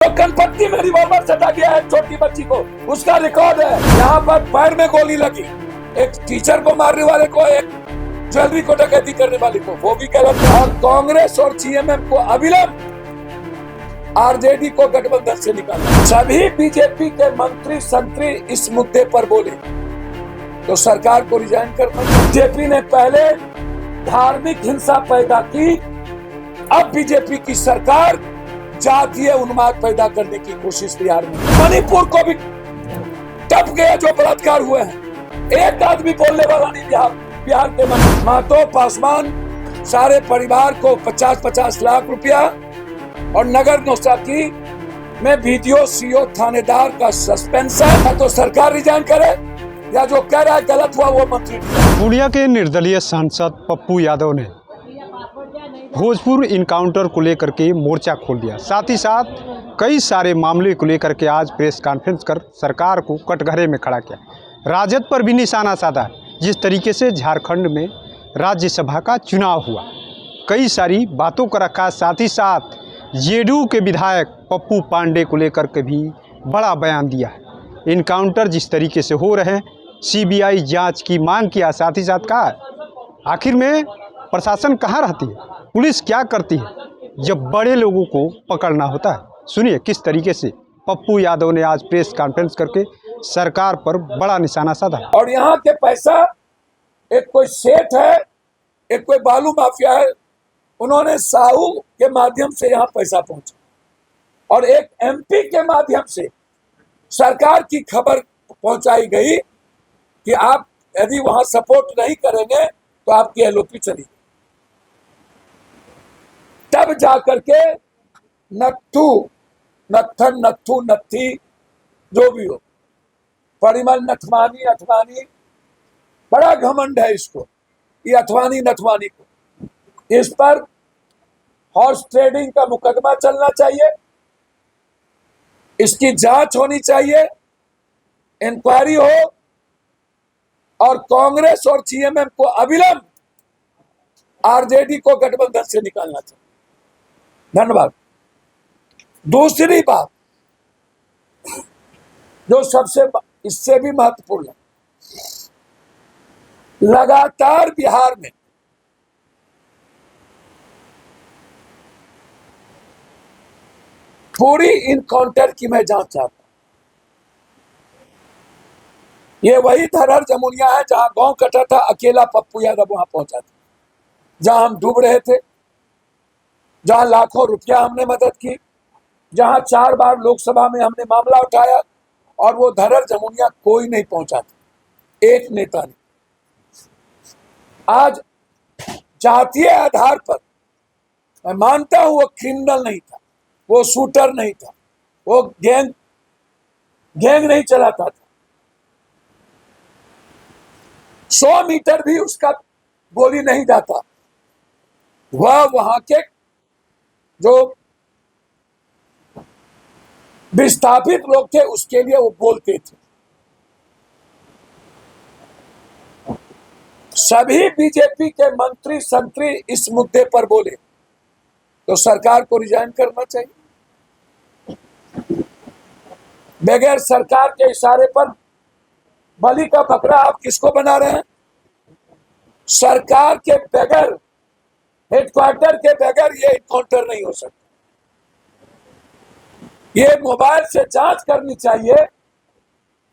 तो कनपट्टी में रिवॉल्वर सटा गया है छोटी बच्ची को, उसका रिकॉर्ड है। यहाँ पर पैर में गोली लगी, एक टीचर को मारने वाले को, एक ज्वेलरी को डकैती करने वाले को, वो भी गलत है। और कांग्रेस और सीएमएम को अविलंब आरजेडी को गठबंधन से निकालना। सभी बीजेपी के मंत्री संतरी इस मुद्दे पर बोले तो सरकार को रिजाइन करना। बीजेपी ने पहले धार्मिक हिंसा पैदा की, अब बीजेपी की सरकार जातीय उन्माद पैदा करने की कोशिश बिहार में। मणिपुर को भी टप गया जो बलात्कार हुए हैं, एक आदमी बोलने वाला नहीं। बिहार के महतो पासवान सारे परिवार को 50-50 लाख रुपया और नगर नौसाकी में वीडियो सीओ थानेदार का सस्पेंशन। तो सरकार रिजाइन करे या जो कह रहा है गलत हुआ वो मंत्री। पूर्णिया के निर्दलीय सांसद पप्पू यादव ने भोजपुर इनकाउंटर को लेकर के मोर्चा खोल दिया। साथ ही साथ कई सारे मामले को लेकर के आज प्रेस कॉन्फ्रेंस कर सरकार को कटघरे में खड़ा किया। राजद पर भी निशाना साधा। जिस तरीके से झारखंड में राज्यसभा का चुनाव हुआ, कई सारी बातों को रखा। साथ ही साथ जेडीयू के विधायक पप्पू पांडे को लेकर के भी बड़ा बयान दिया है। इनकाउंटर जिस तरीके से हो रहे हैं, सीबीआई जांच की मांग किया। साथ ही साथ कहा आखिर में प्रशासन कहाँ रहती है, पुलिस क्या करती है जब बड़े लोगों को पकड़ना होता है। सुनिए किस तरीके से पप्पू यादव ने आज प्रेस कॉन्फ्रेंस करके सरकार पर बड़ा निशाना साधा। और यहाँ के पैसा, एक कोई सेठ है, एक कोई बालू माफिया है, उन्होंने साहू के माध्यम से यहाँ पैसा पहुंचा और एक एमपी के माध्यम से सरकार की खबर पहुंचाई गई कि आप यदि वहां सपोर्ट नहीं करेंगे तो आपकी एलओपी चली। तब जाकर के नत्थी जो भी हो, परिमल नथवानी अथवानी, बड़ा घमंड है इसको, ये अथवानी नथवानी को। इस पर हॉर्स ट्रेडिंग का मुकदमा चलना चाहिए, इसकी जांच होनी चाहिए, इंक्वायरी हो और कांग्रेस और सीएमएम को अविलंब आरजेडी को गठबंधन से निकालना चाहिए। धन्यवाद। दूसरी बात जो सबसे इससे भी महत्वपूर्ण है, लगातार बिहार में पूरी इनकाउंटर की मैं जांच चाहता हूं। ये वही धरहर जमुनिया है जहां गांव कटा था, अकेला पप्पू यादव वहां पहुंचा था, जहां हम डूब रहे थे, जहां लाखों रुपया हमने मदद की, जहां 4 बार लोकसभा में हमने मामला उठाया और वो धरहर जमुनिया कोई नहीं पहुंचा था, एक नेता ने। आज जातीय आधार पर मैं मानता हूं वो क्रिमिनल नहीं था, वो शूटर नहीं था, वो गैंग नहीं चलाता था। 100 मीटर भी उसका गोली नहीं जाता। वह वहां के जो विस्थापित लोग थे उसके लिए वो बोलते थे। सभी बीजेपी के मंत्री संतरी इस मुद्दे पर बोले तो सरकार को रिजाइन करना चाहिए। बगैर सरकार के इशारे पर बलि का बकरा आप किसको बना रहे हैं? सरकार के बगैर, हेडक्वार्टर के बगैर ये इनकाउंटर नहीं हो सकता। ये मोबाइल से जांच करनी चाहिए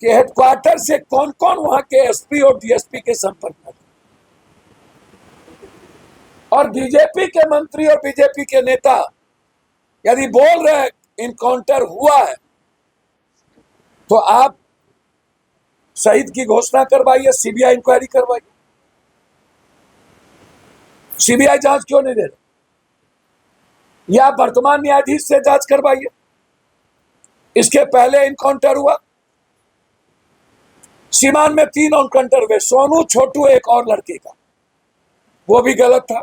कि हेडक्वार्टर से कौन कौन वहां के एसपी और डीएसपी के संपर्क में। और बीजेपी के मंत्री और बीजेपी के नेता यदि बोल रहे हैं इनकाउंटर हुआ है तो आप शहीद की घोषणा करवाइए, सीबीआई इंक्वायरी करवाइए। सीबीआई जांच क्यों नहीं दे रही? या वर्तमान न्यायाधीश से जांच करवाइए। इसके पहले इनकाउंटर हुआ, सीमान में 3 इनकाउंटर हुए, सोनू, छोटू, एक और लड़के का, वो भी गलत था।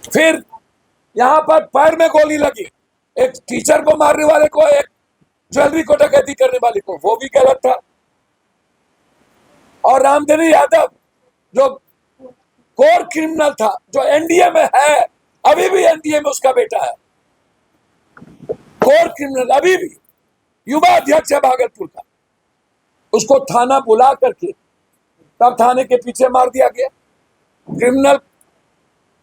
फिर यहां पर पैर में गोली लगी, एक टीचर को मारने वाले को, एक ज्वेलरी को डकैती करने वाले को, वो भी गलत था। और रामधनी यादव जो कोर क्रिमिनल था, जो एनडीए में है, अभी भी एनडीए में उसका बेटा है, क्रिमिनल अभी भी युवा अध्यक्ष है भागलपुर का, उसको थाना बुला करके तब थाने के पीछे मार दिया गया। क्रिमिनल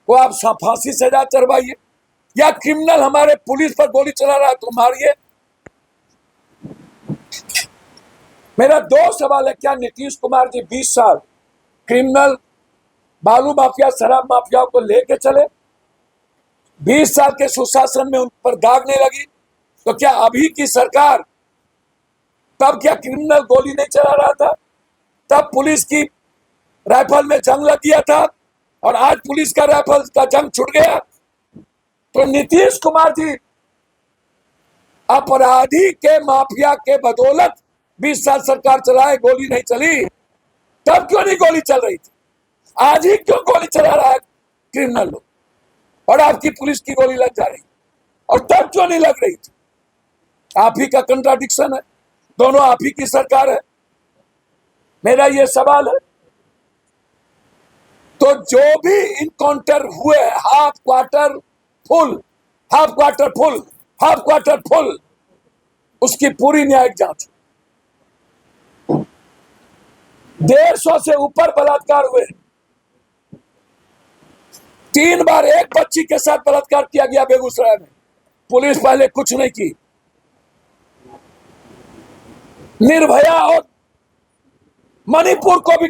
को आप फांसी सजा चढ़वाइए, या क्रिमिनल हमारे पुलिस पर गोली चला रहा है तो मारिए। मेरा दो सवाल है, क्या नीतीश कुमार जी 20 साल क्रिमिनल बालू माफिया शराब माफिया को लेके चले, 20 साल के सुशासन में उन पर दाग नहीं लगी, तो क्या अभी की सरकार, तब क्या क्रिमिनल गोली नहीं चला रहा था, तब पुलिस की राइफल में जंग लग गया था और आज पुलिस का राइफल का जंग छूट गया? तो नीतीश कुमार जी अपराधी के माफिया के बदौलत 20 साल सरकार चलाए, गोली नहीं चली, तब क्यों नहीं गोली चल रही थी? आज ही क्यों गोली चला रहा है क्रिमिनल लोग और आपकी पुलिस की गोली लग जा रही, और तब क्यों नहीं लग रही थी? आप ही का कंट्राडिक्शन है, दोनों आप ही की सरकार है। मेरा ये सवाल है, तो जो भी इनकाउंटर हुए half quarter full, half quarter full, half quarter full, उसकी पूरी न्यायिक जांच। 150 से ऊपर बलात्कार हुए, 3 बार एक बच्ची के साथ बलात्कार किया गया बेगूसराय में, पुलिस पहले कुछ नहीं की। निर्भया और मणिपुर को भी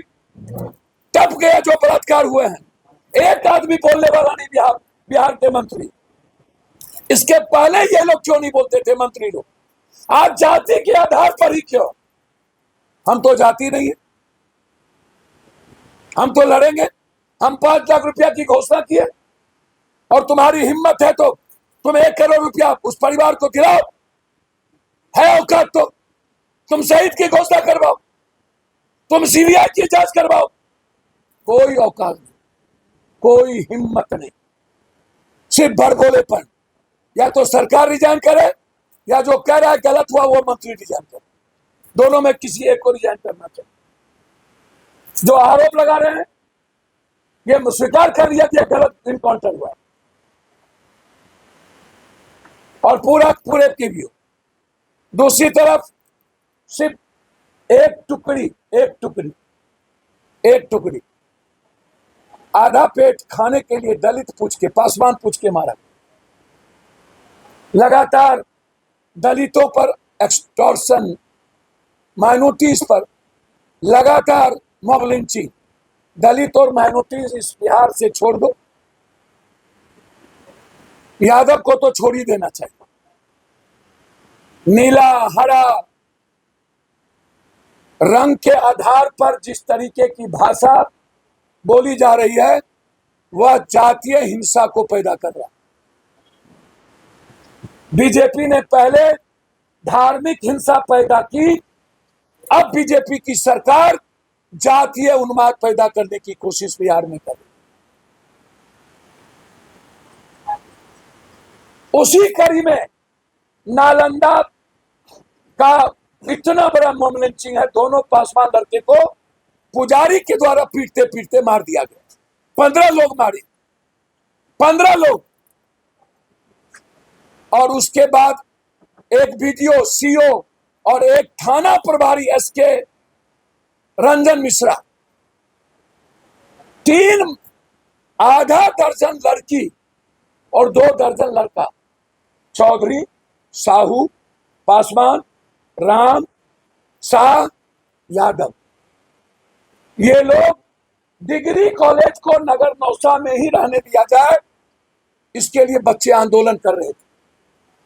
टप गया जो बलात्कार हुए हैं, एक आदमी बोलने वाला नहीं बिहार के मंत्री। इसके पहले ये लोग क्यों नहीं बोलते थे मंत्री लोग? आज जाति के आधार पर ही क्यों? हम तो जाति नहीं है, हम तो लड़ेंगे। हम 5 लाख रुपया की घोषणा किए और तुम्हारी हिम्मत है तो तुम 1 करोड़ रुपया उस परिवार को दिलाओ, है औकात तो तुम शहीद की घोषणा करवाओ, तुम सीबीआई की जांच करवाओ। कोई औकात नहीं, कोई हिम्मत नहीं, सिर्फ भड़बोलेपन। या तो सरकार रिजाइन करे, या जो कह रहा है गलत हुआ वो मंत्री रिजाइन करे, दोनों में किसी एक को रिजाइन करना चाहिए। जो आरोप लगा रहे हैं ये स्वीकार कर लिया कि गलत इनकाउंटर हुआ, और पूरे की व्यू। दूसरी तरफ सिर्फ एक टुकड़ी आधा पेट खाने के लिए दलित पूछ के, पासवान पूछ के मारा। लगातार दलितों पर एक्सटॉर्शन, माइनॉरिटीज पर लगातार मॉब लिंचिंग। दलित और माइनॉरिटीज इस बिहार से छोड़ दो, यादव को तो छोड़ ही देना चाहिए। नीला हरा रंग के आधार पर जिस तरीके की भाषा बोली जा रही है वह जातीय हिंसा को पैदा कर रहा है। बीजेपी ने पहले धार्मिक हिंसा पैदा की, अब बीजेपी की सरकार जातीय उन्माद पैदा करने की कोशिश बिहार में कर रही है। उसी कड़ी में नालंदा का इतना बड़ा मॉब लिंचिंग है, दोनों पासवान लड़के को पुजारी के द्वारा पीटते पीटते मार दिया गया। 15 लोग मारे, 15 लोग। और उसके बाद एक वीडियो सीओ और एक थाना प्रभारी एसके रंजन मिश्रा, 3 आधा दर्जन लड़की और 2 दर्जन लड़का, चौधरी, साहू, पासवान, राम, शाह, यादव, ये लोग डिग्री कॉलेज को नगर नौसा में ही रहने दिया जाए, इसके लिए बच्चे आंदोलन कर रहे थे।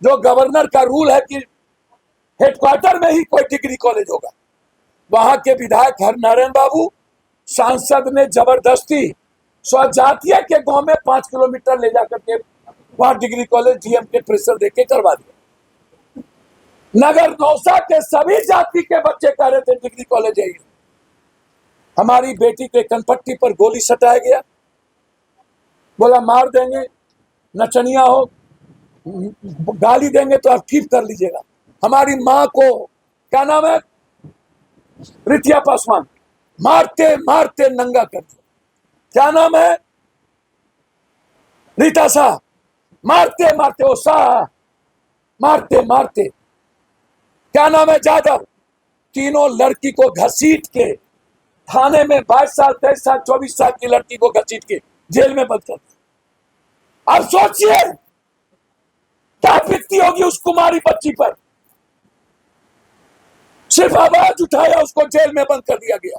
जो गवर्नर का रूल है कि हेडक्वार्टर में ही कोई डिग्री कॉलेज होगा, वहां के विधायक हरनारायण बाबू सांसद ने जबरदस्ती स्वजातीय के गांव में 5 किलोमीटर ले जाकर के वहां डिग्री कॉलेज डीएम के प्रेशर देके करवा दिया। नगर नौसा के सभी जाति के बच्चे कह रहे थे डिग्री कॉलेज है। हमारी बेटी के कनपट्टी पर गोली सटाया गया, बोला मार देंगे, नचनिया हो, गाली देंगे तो आप ठीक कर लीजिएगा। हमारी माँ को, क्या नाम है, रितिया पासवान, मारते मारते नंगा कर दिया। क्या नाम है, रीता शाह, मारते मारते, ओ शाह मारते मारते, क्या नाम है, जाधव, तीनों लड़की को घसीट के थाने में 22 साल 23 साल 24 साल की लड़की को घसीट के जेल में बंद कर दिया। अब सोचिए क्या बीतती होगी उस कुमारी बच्ची पर। सिर्फ आवाज उठाया, उसको जेल में बंद कर दिया गया।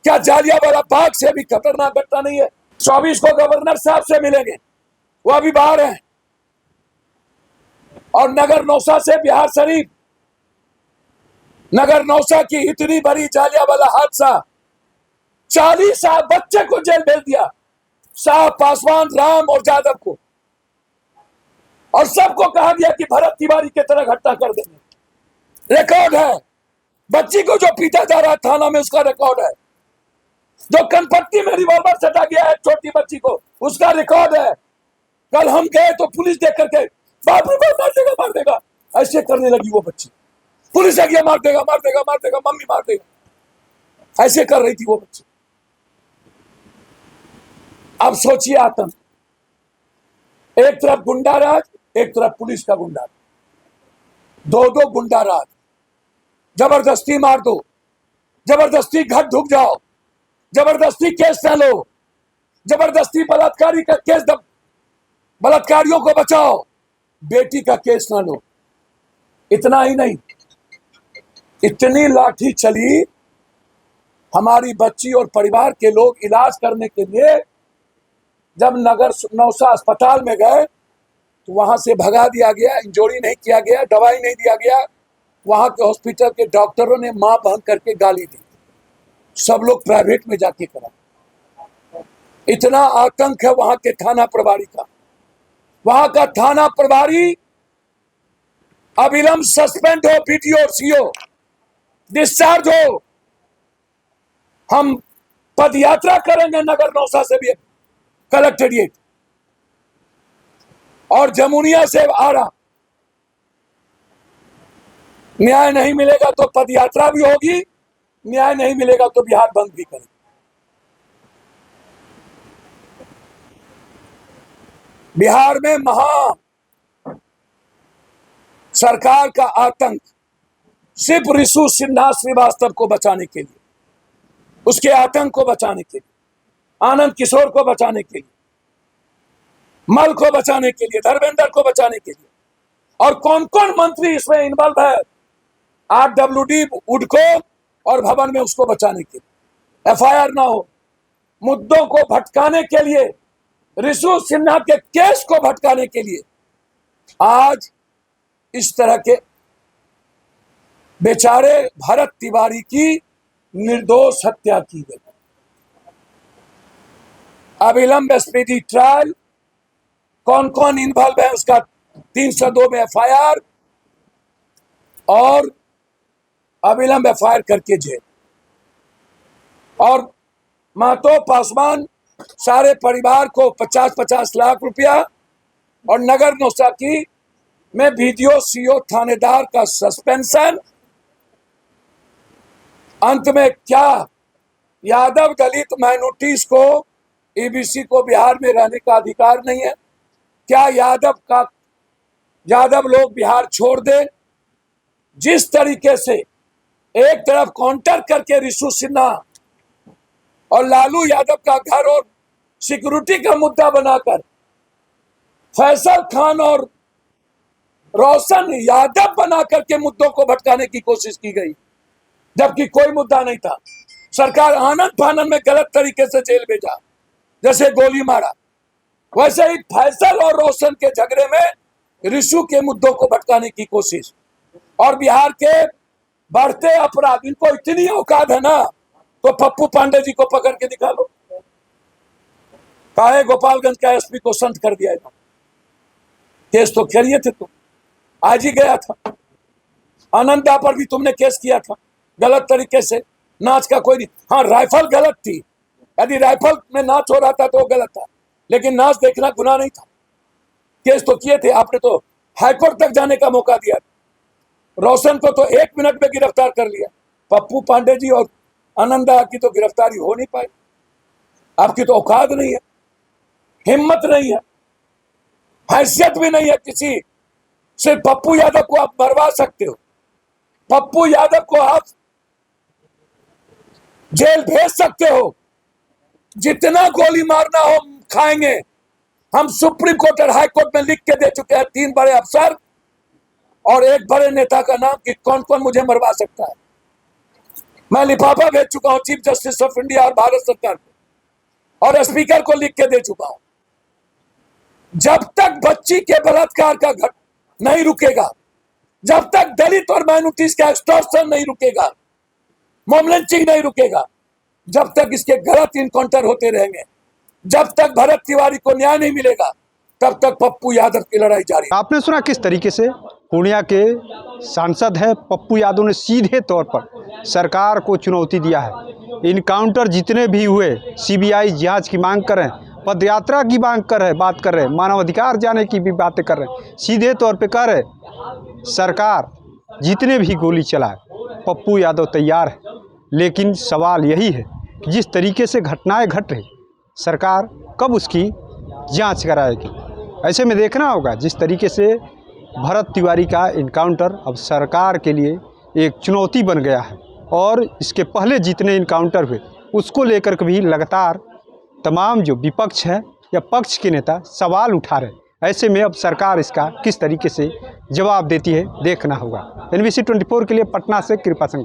क्या जालियांवाला बाग से भी खतरनाक घटना नहीं है? 24 को गवर्नर साहब से मिलेंगे, वो अभी बाहर हैं। और नगर नौसा से बिहार शरीफ, नगर नौसा की इतनी बड़ी जालियांवाला हादसा, 40 बच्चे को जेल भेज दिया, शाह, पासवान, राम और जाधव को, और सबको कहा गया कि भरत तिवारी की तरह घटना कर देंगे। रिकॉर्ड है, बच्ची को जो पीटा जा रहा है थाना में, उसका रिकॉर्ड है। जो कनपट्टी में रिवॉल्वर सटा गया है छोटी बच्ची को, उसका रिकॉर्ड है। कल हम गए तो पुलिस देख करके बाप रे बाप, मार देगा मार देगा, ऐसे करने लगी वो बच्ची। पुलिस आ गया, मार देगा मार देगा मार देगा, मम्मी मार देगा, ऐसे कर रही थी वो बच्ची। अब सोचिए आतंक, एक तरफ गुंडा राज, एक तरफ पुलिस का गुंडा, दो दो गुंडा राज, जबरदस्ती मार दो, जबरदस्ती घर ढुक जाओ, जबरदस्ती केस न लो, जबरदस्ती बलात्कारी का केस, बलात्कारियों को बचाओ, बेटी का केस ना लो। इतना ही नहीं, इतनी लाठी चली, हमारी बच्ची और परिवार के लोग इलाज करने के लिए जब नगर नौसा अस्पताल में गए तो वहां से भगा दिया गया, इंजोरी नहीं किया गया, दवाई नहीं दिया गया। वहां के हॉस्पिटल के डॉक्टरों ने मां बहन करके गाली दी, सब लोग प्राइवेट में जाके करा। इतना आतंक है वहां के थाना प्रभारी का। वहां का थाना प्रभारी अविलंब सस्पेंड हो, पीटीओ और सीओ डिस्चार्ज हो। हम पदयात्रा करेंगे नगर नौसा से भी कलेक्ट्रेट और जमुनिया से आ रहा। न्याय नहीं मिलेगा तो पदयात्रा भी होगी, न्याय नहीं मिलेगा तो बिहार बंद भी करेंगे। बिहार में महा सरकार का आतंक सिर्फ रिशु सिन्हा श्रीवास्तव को बचाने के लिए, उसके आतंक को बचाने के लिए, आनंद किशोर को बचाने के लिए, मल को बचाने के लिए, धर्मेंद्र को बचाने के लिए। और कौन कौन मंत्री इसमें इन्वॉल्व है? RWD उडको और भवन में उसको बचाने के लिए, FIR ना हो, मुद्दों को भटकाने के लिए, रिशु सिन्हा के केस को भटकाने के लिए आज इस तरह के बेचारे भरत तिवारी की निर्दोष हत्या की गई। अविलंब स्पीडी ट्रायल, कौन कौन इन्वॉल्व है उसका 302 में FIR और अविलंब FIR करके जेल। और महतो, पासवान, सारे परिवार को 50-50 लाख रुपया और नगर नौसा की में वीडियो CO थानेदार का सस्पेंशन। अंत में क्या यादव दलित माइनॉरिटीज को, EBC को बिहार में रहने का अधिकार नहीं है? क्या यादव लोग बिहार छोड़ दें? जिस तरीके से एक तरफ काउंटर करके रिशु सिन्हा और लालू यादव का घर और सिक्योरिटी का मुद्दा बनाकर फैसल खान और रोशन यादव बना करके मुद्दों को भटकाने की कोशिश की गई, जबकि कोई मुद्दा नहीं था। सरकार आनंद फानन में गलत तरीके से जेल भेजा, जैसे गोली मारा, वैसे ही फैसल और रोशन के झगड़े में रिशु के मुद्दों को भटकाने की कोशिश। और बिहार के बढ़ते अपराध, इनको इतनी औकात है ना, तो पप्पू पांडे जी को पकड़ के दिखा लो। काहे गोपालगंज का SP को संत कर दिया था, केस तो करिए थे तुम, आज ही गया था। आनंदा पर भी तुमने केस किया था गलत तरीके से, नाच का कोई नहीं। हाँ, राइफल गलत थी, यदि राइफल में नाच हो रहा था तो वो गलत था, लेकिन नाच देखना गुनाह नहीं था। केस तो किए थे आपने, तो हाईकोर्ट तक जाने का मौका दिया। रोशन को तो 1 मिनट में गिरफ्तार कर लिया, पप्पू पांडे जी और आनंदा की तो गिरफ्तारी हो नहीं पाई। आपकी तो औकात नहीं है, हिम्मत नहीं है, हैसियत भी नहीं है किसी सिर्फ पप्पू यादव को आप मरवा सकते हो, पप्पू यादव को आप जेल भेज सकते हो, जितना गोली मारना हो खाएंगे। हम सुप्रीम कोर्ट और हाई कोर्ट में लिख के दे चुके हैं 3 बड़े अफसर और एक बड़े नेता का नाम कि कौन कौन मुझे मरवा सकता है। मैं लिफाफा भेज चुका हूं चीफ जस्टिस ऑफ इंडिया और भारत सरकार को, और स्पीकर को लिख के दे चुका हूं। जब तक बच्ची के बलात्कार का घट नहीं रुकेगा, जब तक दलित और माइनॉरिटीज का एक्सटॉर्शन नहीं रुकेगा, मॉब लिंचिंग नहीं रुकेगा, जब तक इसके गलत इनकाउंटर होते रहेंगे, जब तक भरत तिवारी को न्याय नहीं मिलेगा, तब तक पप्पू यादव की लड़ाई जारी है। आपने सुना किस तरीके से पूर्णिया के सांसद है पप्पू यादव ने सीधे तौर पर सरकार को चुनौती दिया है। इनकाउंटर जितने भी हुए, सीबीआई जांच की मांग कर रहे हैं, पदयात्रा की मांग कर रहे, बात कर रहे हैं, मानवाधिकार जाने की भी बातें कर रहे हैं। सीधे तौर पे कह रहे सरकार जितने भी गोली चलाए पप्पू यादव तैयार है। लेकिन सवाल यही है कि जिस तरीके से घटनाएं घट रही, सरकार कब उसकी जांच कराएगी। ऐसे में देखना होगा जिस तरीके से भरत तिवारी का इनकाउंटर अब सरकार के लिए एक चुनौती बन गया है, और इसके पहले जितने इनकाउंटर हुए उसको लेकर के भी लगातार तमाम जो विपक्ष है या पक्ष के नेता सवाल उठा रहे। ऐसे में अब सरकार इसका किस तरीके से जवाब देती है देखना होगा। NBC 24 के लिए पटना से कृपा शंकर।